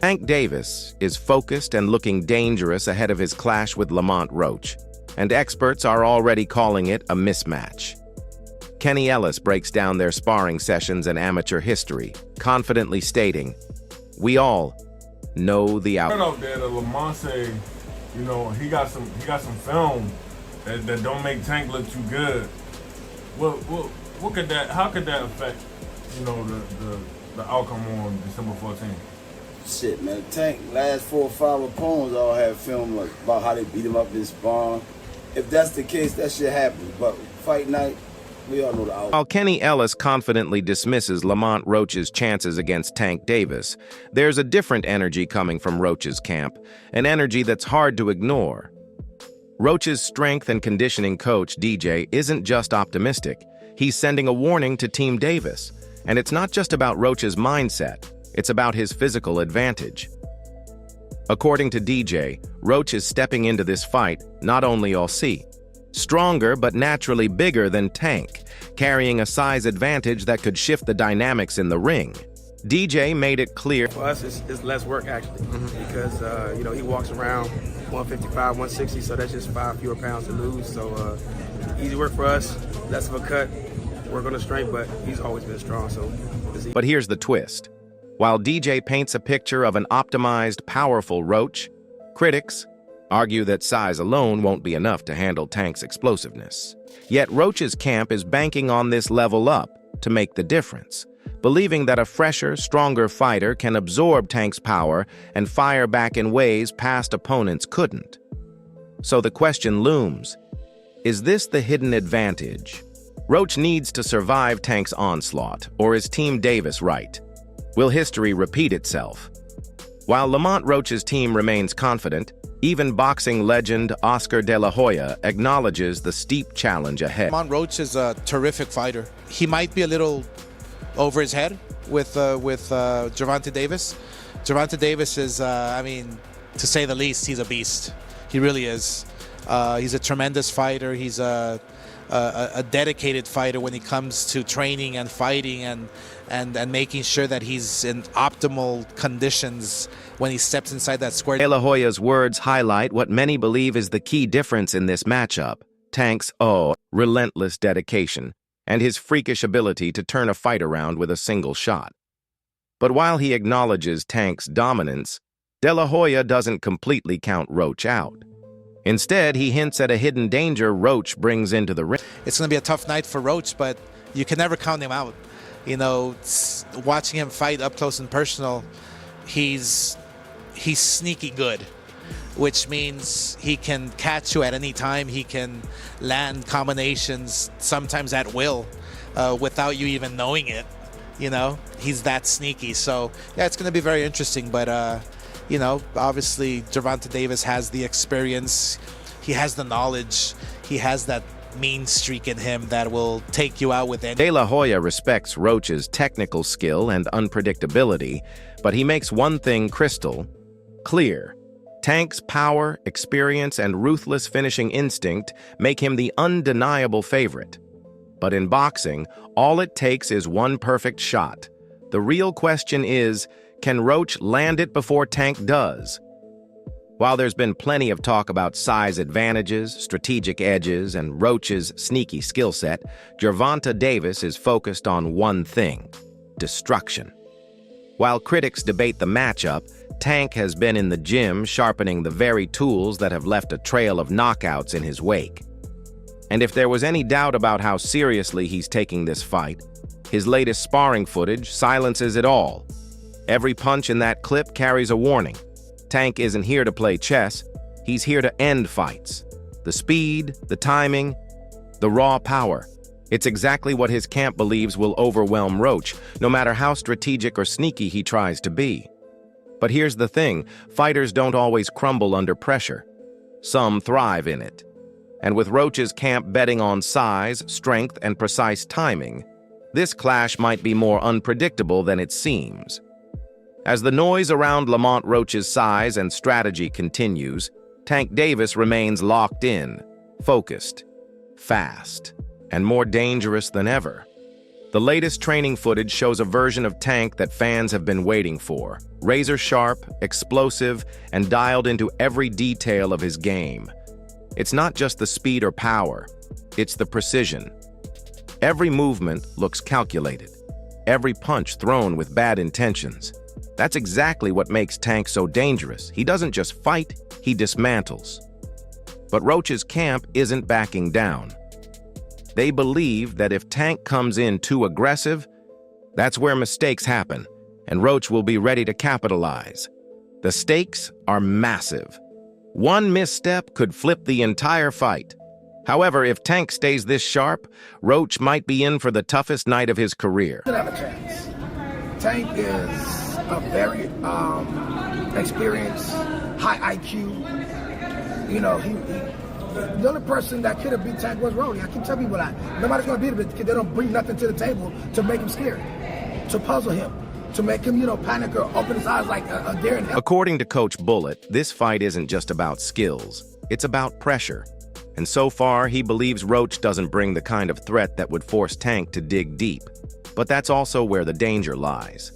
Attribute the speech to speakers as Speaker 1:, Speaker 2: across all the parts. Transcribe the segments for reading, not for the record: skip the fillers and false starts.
Speaker 1: Tank Davis is focused and looking dangerous ahead of his clash with Lamont Roach, and experts are already calling it a mismatch. Kenny Ellis breaks down their sparring sessions and amateur history, confidently stating, "We all know the outcome."
Speaker 2: Out there that Lamont say, you know, he got some film that don't make Tank look too good. What could that? How could that affect, you know, the outcome on December 14th?
Speaker 3: Shit, man. Tank last 4 or 5 opponents all have film like about how they beat him up in sparring. If that's the case, that shit happens. But fight night, we all know the outcome.
Speaker 1: While Kenny Ellis confidently dismisses Lamont Roach's chances against Tank Davis, there's a different energy coming from Roach's camp, an energy that's hard to ignore. Roach's strength and conditioning coach, DJ, isn't just optimistic. He's sending a warning to Team Davis. And it's not just about Roach's mindset, it's about his physical advantage. According to DJ, Roach is stepping into this fight, not only all-see, stronger but naturally bigger than Tank, carrying a size advantage that could shift the dynamics in the ring. DJ made it clear.
Speaker 4: For us, it's less work, actually, because, you know, he walks around 155, 160, so that's just 5 fewer pounds to lose. So easy work for us, less of a cut, work on the strength, but he's always been strong, so it's easy.
Speaker 1: But here's the twist. While DJ paints a picture of an optimized, powerful Roach, critics argue that size alone won't be enough to handle Tank's explosiveness. Yet Roach's camp is banking on this level up to make the difference, believing that a fresher, stronger fighter can absorb Tank's power and fire back in ways past opponents couldn't. So the question looms, is this the hidden advantage? Roach needs to survive Tank's onslaught, or is Team Davis right? Will history repeat itself? While Lamont Roach's team remains confident, even boxing legend Oscar De La Hoya acknowledges the steep challenge ahead.
Speaker 5: Lamont Roach is a terrific fighter. He might be a little over his head with GervontaDavis. GervontaDavis is, I mean, to say the least, he's a beast. He really is. He's a tremendous fighter. He's a dedicated fighter when it comes to training and fighting and making sure that he's in optimal conditions when he steps inside that square.
Speaker 1: De La Hoya's words highlight what many believe is the key difference in this matchup: Tank's relentless dedication and his freakish ability to turn a fight around with a single shot. But while he acknowledges Tank's dominance, De La Hoya doesn't completely count Roach out. Instead, he hints at a hidden danger Roach brings into the ring.
Speaker 5: It's going to be a tough night for Roach, but you can never count him out. You know, watching him fight up close and personal, he's sneaky good, which means he can catch you at any time. He can land combinations, sometimes at will, without you even knowing it. You know, he's that sneaky. So, yeah, it's going to be very interesting, but you know, obviously GervontaDavis has the experience, he has the knowledge, he has that mean streak in him that will take you out with any.
Speaker 1: De La Hoya respects Roach's technical skill and unpredictability, but he makes one thing crystal clear. Tank's power, experience, and ruthless finishing instinct make him the undeniable favorite. But in boxing, all it takes is one perfect shot. The real question is, can Roach land it before Tank does? While there's been plenty of talk about size advantages, strategic edges, and Roach's sneaky skill set, GervontaDavis is focused on one thing: destruction. While critics debate the matchup, Tank has been in the gym sharpening the very tools that have left a trail of knockouts in his wake. And if there was any doubt about how seriously he's taking this fight, his latest sparring footage silences it all. Every punch in that clip carries a warning. Tank isn't here to play chess, he's here to end fights. The speed, the timing, the raw power. It's exactly what his camp believes will overwhelm Roach, no matter how strategic or sneaky he tries to be. But here's the thing, fighters don't always crumble under pressure. Some thrive in it. And with Roach's camp betting on size, strength, and precise timing, this clash might be more unpredictable than it seems. As the noise around Lamont Roach's size and strategy continues, Tank Davis remains locked in, focused, fast, and more dangerous than ever. The latest training footage shows a version of Tank that fans have been waiting for. Razor sharp, explosive, and dialed into every detail of his game. It's not just the speed or power, it's the precision. Every movement looks calculated. Every punch thrown with bad intentions. That's exactly what makes Tank so dangerous. He doesn't just fight, he dismantles. But Roach's camp isn't backing down. They believe that if Tank comes in too aggressive, that's where mistakes happen, and Roach will be ready to capitalize. The stakes are massive. One misstep could flip the entire fight. However, if Tank stays this sharp, Roach might be in for the toughest night of his career.
Speaker 6: Could have a chance. Tank is a very experienced, high IQ. You know, the only person that could have beat Tank was Roach. I keep telling people that. Nobody's going to beat him because they don't bring nothing to the table to make him scared, to puzzle him, to make him, panic or open his eyes like a deer in hell.
Speaker 1: According to Coach Bullet, this fight isn't just about skills. It's about pressure. And so far, he believes Roach doesn't bring the kind of threat that would force Tank to dig deep. But that's also where the danger lies.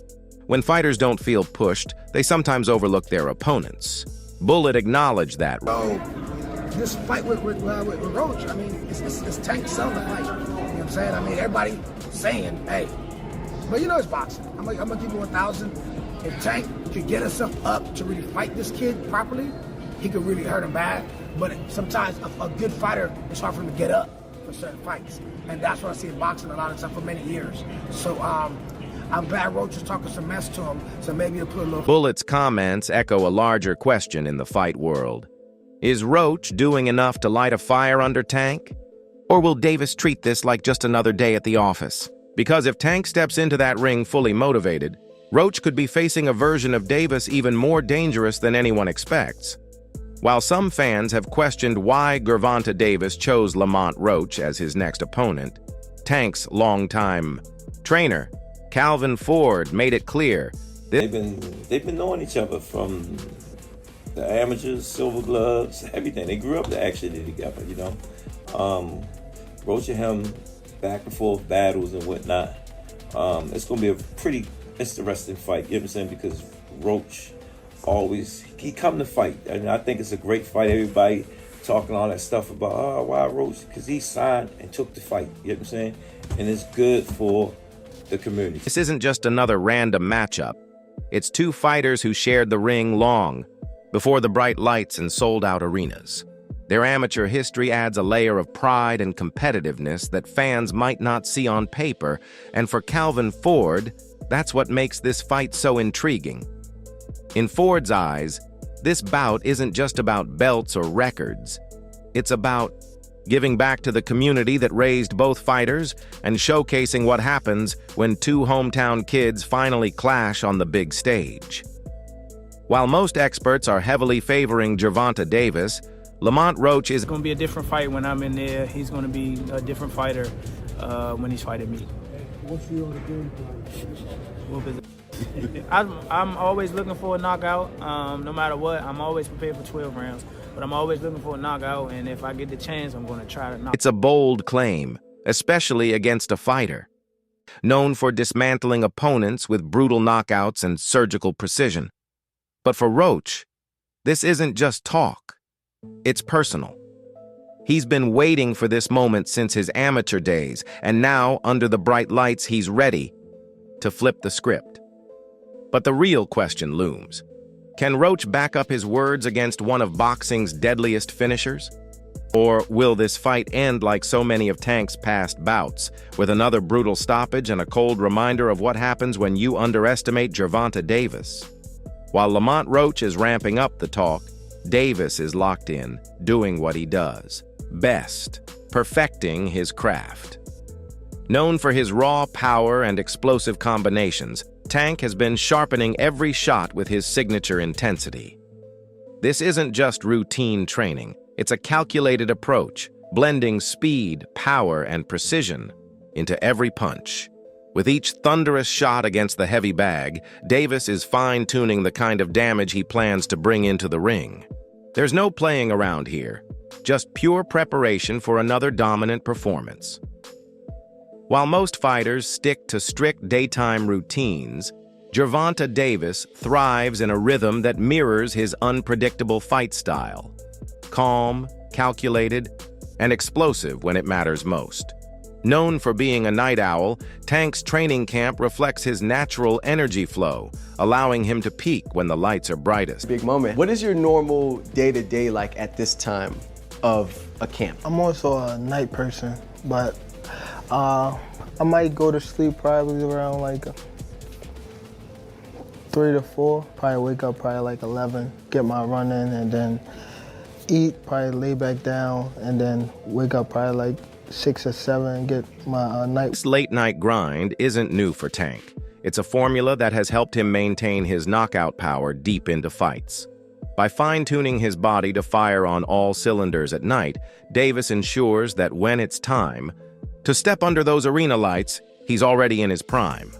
Speaker 1: When fighters don't feel pushed, they sometimes overlook their opponents. Bullet acknowledged that.
Speaker 6: So, this fight with Roach, I mean, it's Tank selling the fight. You know what I'm saying? I mean, everybody saying, hey, but it's boxing. I'm gonna give you 1,000. If Tank could get himself up to really fight this kid properly, he could really hurt him bad. But sometimes a good fighter, it's hard for him to get up for certain fights. And that's what I see in boxing a lot of time for many years. So I'm glad Roach is talking some mess to him, so maybe he'll put a little...
Speaker 1: Bullet's comments echo a larger question in the fight world. Is Roach doing enough to light a fire under Tank? Or will Davis treat this like just another day at the office? Because if Tank steps into that ring fully motivated, Roach could be facing a version of Davis even more dangerous than anyone expects. While some fans have questioned why GervontaDavis chose Lamont Roach as his next opponent, Tank's longtime trainer, Calvin Ford, made it clear
Speaker 7: they've been knowing each other from the amateurs, silver gloves, everything. They grew up actually together, Roach and him back and forth battles and whatnot. It's going to be a pretty interesting fight, you know what I'm saying? Because Roach he come to fight, and I think it's a great fight. Everybody talking all that stuff about, why Roach? Because he signed and took the fight, you know what I'm saying? And it's good for the community.
Speaker 1: This isn't just another random matchup. It's two fighters who shared the ring long, before the bright lights and sold-out arenas. Their amateur history adds a layer of pride and competitiveness that fans might not see on paper, and for Calvin Ford, that's what makes this fight so intriguing. In Ford's eyes, this bout isn't just about belts or records. It's about giving back to the community that raised both fighters and showcasing what happens when two hometown kids finally clash on the big stage. While most experts are heavily favoring Gervonta Lamont Roach is
Speaker 8: going to be a different fight when I'm in there. He's going to be a different fighter when he's fighting me.
Speaker 9: What's your game plan?
Speaker 8: I'm always looking for a knockout. No matter what, I'm always prepared for 12 rounds. But I'm always looking for a knockout, and if I get the chance, I'm going to try to knock.
Speaker 1: It's a bold claim, especially against a fighter known for dismantling opponents with brutal knockouts and surgical precision. But for Roach, this isn't just talk. It's personal. He's been waiting for this moment since his amateur days, and now, under the bright lights, he's ready to flip the script. But the real question looms. Can Roach back up his words against one of boxing's deadliest finishers? Or will this fight end like so many of Tank's past bouts, with another brutal stoppage and a cold reminder of what happens when you underestimate GervontaDavis? While Lamont Roach is ramping up the talk, Davis is locked in, doing what he does best, perfecting his craft. Known for his raw power and explosive combinations, Tank has been sharpening every shot with his signature intensity. This isn't just routine training, it's a calculated approach, blending speed, power, and precision into every punch. With each thunderous shot against the heavy bag, Davis is fine-tuning the kind of damage he plans to bring into the ring. There's no playing around here, just pure preparation for another dominant performance. While most fighters stick to strict daytime routines, GervontaDavis thrives in a rhythm that mirrors his unpredictable fight style. Calm, calculated, and explosive when it matters most. Known for being a night owl, Tank's training camp reflects his natural energy flow, allowing him to peak when the lights are brightest.
Speaker 10: Big moment. What is your normal day-to-day like at this time of a camp?
Speaker 11: I'm also a night person, but I might go to sleep probably around like 3 to 4. Probably wake up probably like 11, get my run in, and then eat, probably lay back down, and then wake up probably like 6 or 7, get my night.
Speaker 1: This late-night grind isn't new for Tank. It's a formula that has helped him maintain his knockout power deep into fights. By fine-tuning his body to fire on all cylinders at night, Davis ensures that when it's time to step under those arena lights, he's already in his prime.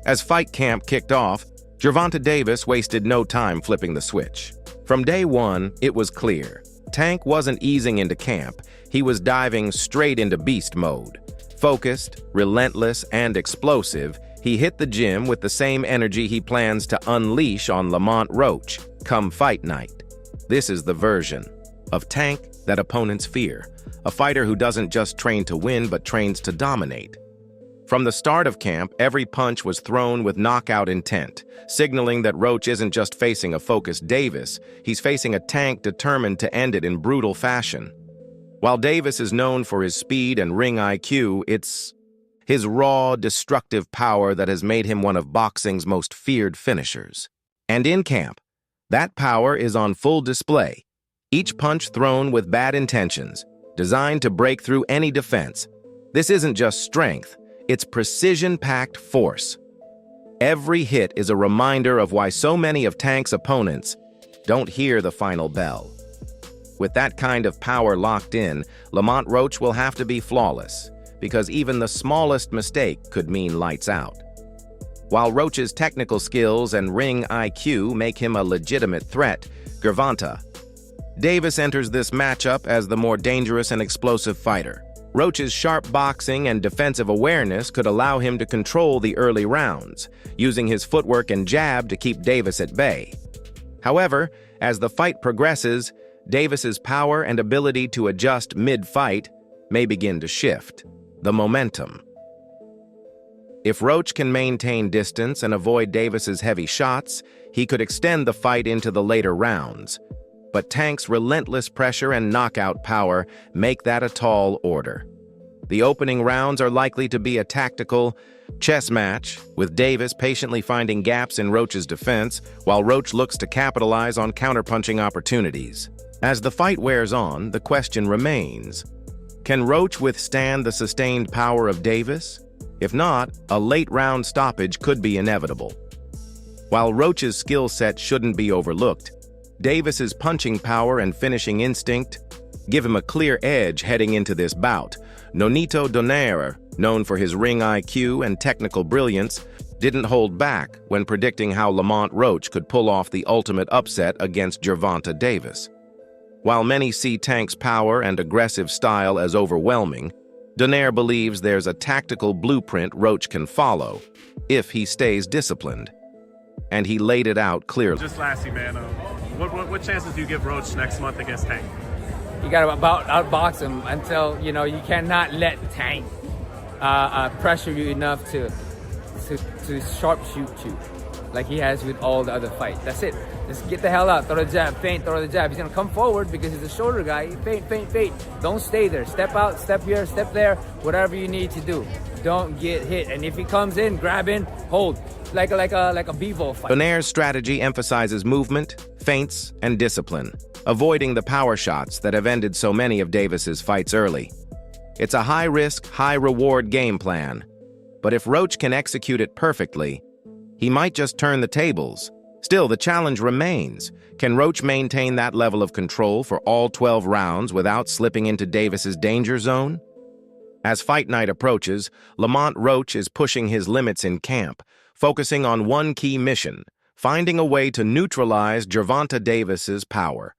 Speaker 1: As fight camp kicked off, GervontaDavis wasted no time flipping the switch. From day one, it was clear. Tank wasn't easing into camp, he was diving straight into beast mode. Focused, relentless, and explosive, he hit the gym with the same energy he plans to unleash on Lamont Roach come fight night. This is the version of Tank that opponents fear, a fighter who doesn't just train to win but trains to dominate. From the start of camp, every punch was thrown with knockout intent, signaling that Roach isn't just facing a focused Davis, he's facing a Tank determined to end it in brutal fashion. While Davis is known for his speed and ring IQ, it's his raw, destructive power that has made him one of boxing's most feared finishers. And in camp, that power is on full display, each punch thrown with bad intentions, designed to break through any defense. This isn't just strength, it's precision-packed force. Every hit is a reminder of why so many of Tank's opponents don't hear the final bell. With that kind of power locked in, Lamont Roach will have to be flawless, because even the smallest mistake could mean lights out. While Roach's technical skills and ring IQ make him a legitimate threat, GervontaDavis enters this matchup as the more dangerous and explosive fighter. Roach's sharp boxing and defensive awareness could allow him to control the early rounds, using his footwork and jab to keep Davis at bay. However, as the fight progresses, Davis's power and ability to adjust mid-fight may begin to shift the momentum. If Roach can maintain distance and avoid Davis's heavy shots, he could extend the fight into the later rounds. But Tank's relentless pressure and knockout power make that a tall order. The opening rounds are likely to be a tactical chess match, with Davis patiently finding gaps in Roach's defense, while Roach looks to capitalize on counterpunching opportunities. As the fight wears on, the question remains: can Roach withstand the sustained power of Davis? If not, a late-round stoppage could be inevitable. While Roach's skill set shouldn't be overlooked, Davis's punching power and finishing instinct give him a clear edge heading into this bout. Nonito Donaire, known for his ring IQ and technical brilliance, didn't hold back when predicting how Lamont Roach could pull off the ultimate upset against GervontaDavis. While many see Tank's power and aggressive style as overwhelming, Donaire believes there's a tactical blueprint Roach can follow if he stays disciplined. And he laid it out clearly.
Speaker 12: Just lastly, man, what chances do you give Roach next month against Tank?
Speaker 13: You got to outbox him until, you cannot let Tank pressure you enough to sharpshoot you like he has with all the other fights. That's it. Just get the hell out. Throw the jab, feint, throw the jab. He's going to come forward because he's a shoulder guy. Feint. Don't stay there. Step out, step here, step there. Whatever you need to do. Don't get hit. And if he comes in, grab in, hold. Like a Bevo fight.
Speaker 1: Donaire's strategy emphasizes movement, feints, and discipline, avoiding the power shots that have ended so many of Davis's fights early. It's a high-risk, high-reward game plan. But if Roach can execute it perfectly, he might just turn the tables. Still, the challenge remains. Can Roach maintain that level of control for all 12 rounds without slipping into Davis's danger zone? As fight night approaches, Lamont Roach is pushing his limits in camp, focusing on one key mission: finding a way to neutralize GervontaDavis's power.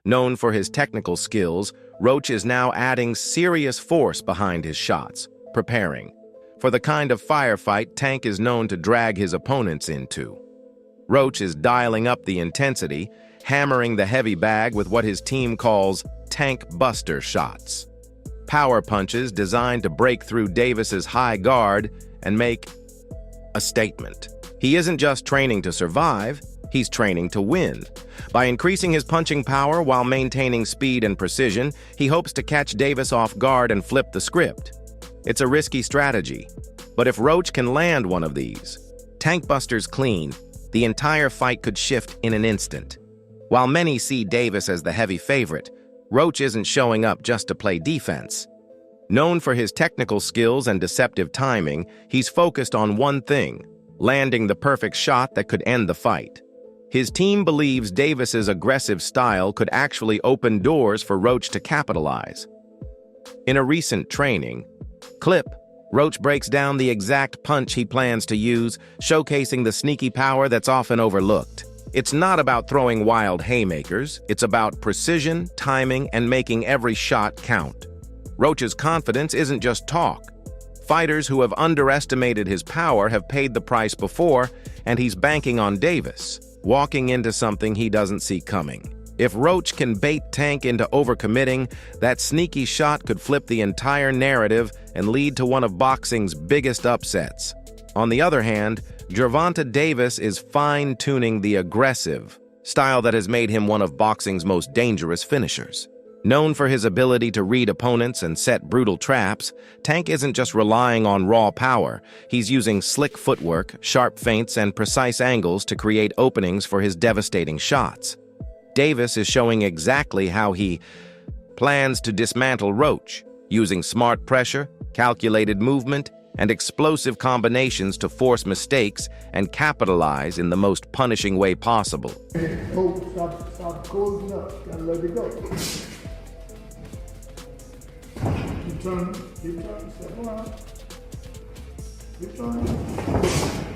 Speaker 1: Known for his technical skills, Roach is now adding serious force behind his shots, preparing for the kind of firefight Tank is known to drag his opponents into. Roach is dialing up the intensity, hammering the heavy bag with what his team calls tank buster shots. Power punches designed to break through Davis's high guard and make a statement. He isn't just training to survive, he's training to win. By increasing his punching power while maintaining speed and precision, he hopes to catch Davis off guard and flip the script. It's a risky strategy, but if Roach can land one of these, Tank Buster's clean, the entire fight could shift in an instant. While many see Davis as the heavy favorite, Roach isn't showing up just to play defense. Known for his technical skills and deceptive timing, he's focused on one thing: landing the perfect shot that could end the fight. His team believes Davis's aggressive style could actually open doors for Roach to capitalize. In a recent training clip, Roach breaks down the exact punch he plans to use, showcasing the sneaky power that's often overlooked. It's not about throwing wild haymakers, it's about precision, timing, and making every shot count. Roach's confidence isn't just talk. Fighters who have underestimated his power have paid the price before, and he's banking on Davis, walking into something he doesn't see coming. If Roach can bait Tank into overcommitting, that sneaky shot could flip the entire narrative and lead to one of boxing's biggest upsets. On the other hand, GervontaDavis is fine-tuning the aggressive style that has made him one of boxing's most dangerous finishers. Known for his ability to read opponents and set brutal traps, Tank isn't just relying on raw power. He's using slick footwork, sharp feints, and precise angles to create openings for his devastating shots. Davis is showing exactly how he plans to dismantle Roach, using smart pressure, calculated movement, and explosive combinations to force mistakes and capitalize in the most punishing way possible.
Speaker 9: Oh, stop closing up. Gotta let it go. Keep turning, step around. Keep turning.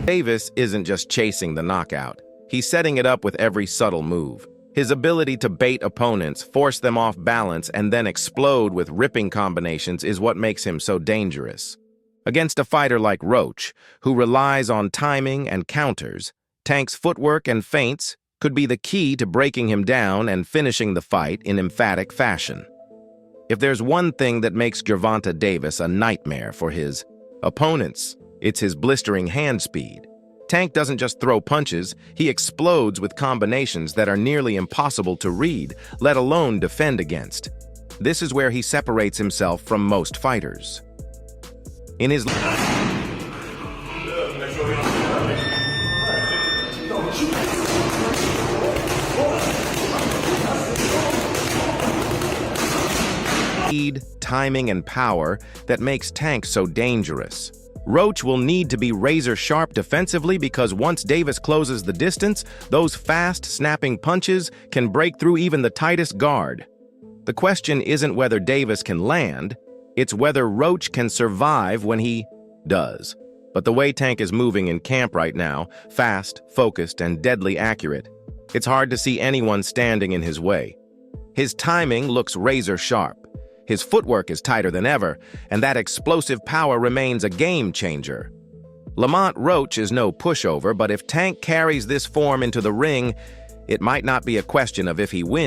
Speaker 1: Davis isn't just chasing the knockout. He's setting it up with every subtle move. His ability to bait opponents, force them off balance, and then explode with ripping combinations is what makes him so dangerous. Against a fighter like Roach, who relies on timing and counters, Tank's footwork and feints could be the key to breaking him down and finishing the fight in emphatic fashion. If there's one thing that makes GervontaDavis a nightmare for his opponents, it's his blistering hand speed. Tank doesn't just throw punches, he explodes with combinations that are nearly impossible to read, let alone defend against. This is where he separates himself from most fighters. In his speed, timing, and power that makes Tank so dangerous. Roach will need to be razor-sharp defensively because once Davis closes the distance, those fast, snapping punches can break through even the tightest guard. The question isn't whether Davis can land, it's whether Roach can survive when he does. But the way Tank is moving in camp right now, fast, focused, and deadly accurate, it's hard to see anyone standing in his way. His timing looks razor-sharp. His footwork is tighter than ever, and that explosive power remains a game-changer. Lamont Roach is no pushover, but if Tank carries this form into the ring, it might not be a question of if he wins.